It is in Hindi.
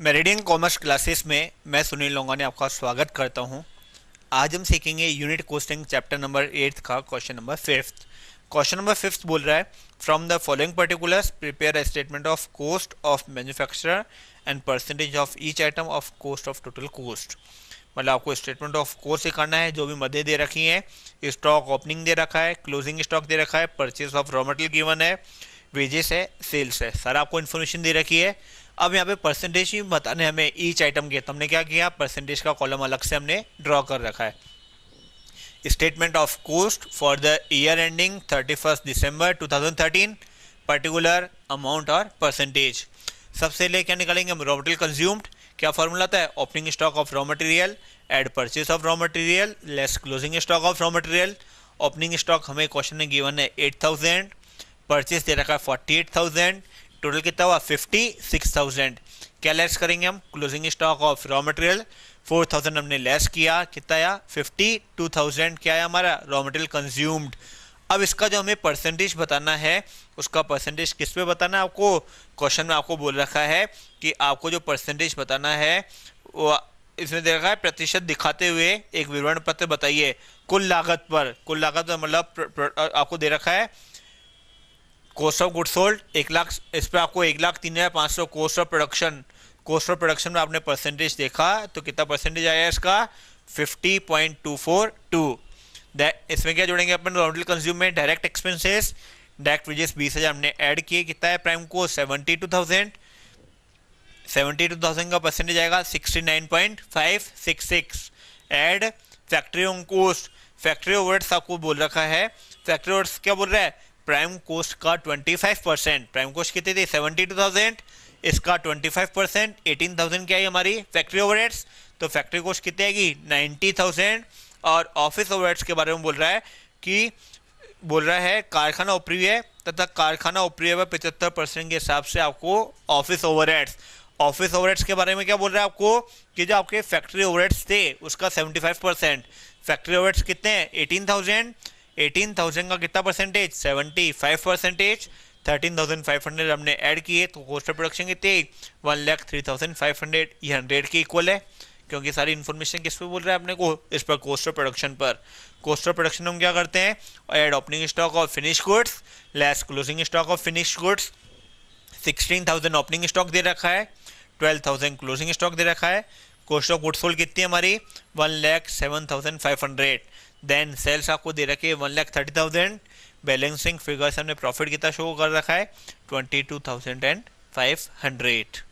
मेरिडियन कॉमर्स क्लासेस में मैं सुनील लोंगाने आपका स्वागत करता हूं। आज हम सीखेंगे यूनिट कोस्टिंग चैप्टर नंबर 8 का क्वेश्चन नंबर 5। क्वेश्चन नंबर 5 बोल रहा है from the following particulars prepare a statement of cost of manufacturer and percentage of each item of cost of total cost. मतलब आपको स्टेटमेंट ऑफ कॉस्ट सिखाना है। जो भी मदे दे रखी हैं, स्टॉक ओपनिंग दे रखा है, क्लोजिंग स्टॉक दे रखा है, purchase of raw material given है, वेजेस है, सेल्स है, सारा आपको इन्फॉर्मेशन दे रखी है। अब यहाँ पे परसेंटेज ही बताने हमें ईच आइटम के, तो हमने क्या किया, परसेंटेज का कॉलम अलग से हमने ड्रॉ कर रखा है। Statement of cost for the year ending 31 December 2013, particular amount और परसेंटेज। सबसे ले क्या निकालेंगे हम, रॉ मटेरियल कंज्यूम्ड। क्या फॉर्मूला आता है, opening stock of raw material add purchase of raw material less closing stock of raw material. Opening stock हमें क्वेश्चन में गिवन है 8000, परचेज दे रखा है 48,000, टोटल कितना हुआ 56,000। क्या लेस करेंगे हम, closing stock of raw material 4,000 हमने लेस किया, कितना आया 52,000। क्या है हमारा, रॉ मटेरियल कंज्यूम्ड। अब इसका जो हमें परसेंटेज बताना है, उसका परसेंटेज किस पे बताना है आपको, क्वेश्चन में आपको बोल रखा है कि आपको जो परसेंटेज बताना है वो इसमें दे रखा है प्रतिशत दिखाते हुए एक विवरण पत्र बताइए कुल लागत पर। कुल लागत मतलब आपको दे रखा है cost of good sold 1 lakh, इस पर आपको 1,03,500 cost of production. Cost of production में आपने परसेंटेज देखा तो कितना परसेंटेज आया इसका 50.242। इसमें क्या जोड़ेंगे अपन, रॉ मटेरियल कंज्यूम में डायरेक्ट एक्सपेंसेस, डायरेक्ट वेजेस 20,000 हमने ऐड किए, कितना है प्राइम को 72,000। 72,000 का परसेंटेज आएगा 69.566। Add factory on cost, factory overheads आपको बोल रखा है। फैक्ट्री ओवरहेड्स क्या बोल रहा है, प्राइम कोस्ट का 25%। प्राइम कोस्ट कितनी थी 72,000, इसका 25% 18,000 क्या है हमारी फैक्ट्री ओवरहेड्स। तो फैक्ट्री कोस्ट कितनी आएगी 90,000। और ऑफिस ओवरहेड्स के बारे में बोल रहा है कि कारखाना उपरिव्यय तथा कारखाना उपरिव्यय 75% के हिसाब से आपको ऑफिस ओवरहेड्स। ऑफिस ओवरहेड्स के बारे में क्या बोल रहा है आपको कि जो आपके फैक्ट्री ओवरहेड्स थे उसका 75%। फैक्ट्री ओवरहेड्स कितने हैं 18,000, 18,000 का कितना परसेंटेज 75%। 13,500 हमने ऐड किए तो कॉस्ट ऑफ प्रोडक्शन कितनी 1,03,500, ये 100 के इक्वल है, क्योंकि सारी इन्फॉर्मेशन किस पे बोल रहा है अपने को, इस पर कॉस्ट ऑफ प्रोडक्शन पर। कॉस्ट ऑफ प्रोडक्शन हम क्या करते हैं, add opening stock of finish goods less closing stock of finish goods. 16,000 opening stock दे रखा है, 12,000 क्लोजिंग स्टॉक दे रखा है। कॉस्ट ऑफ गुड्स सोल्ड कितनी है हमारी 1,07,500। देन सेल्स आपको दे रखे 1,30,000। बैलेंसिंग फिगर्स हमने प्रॉफिट कितना शो कर रखा है 22,500।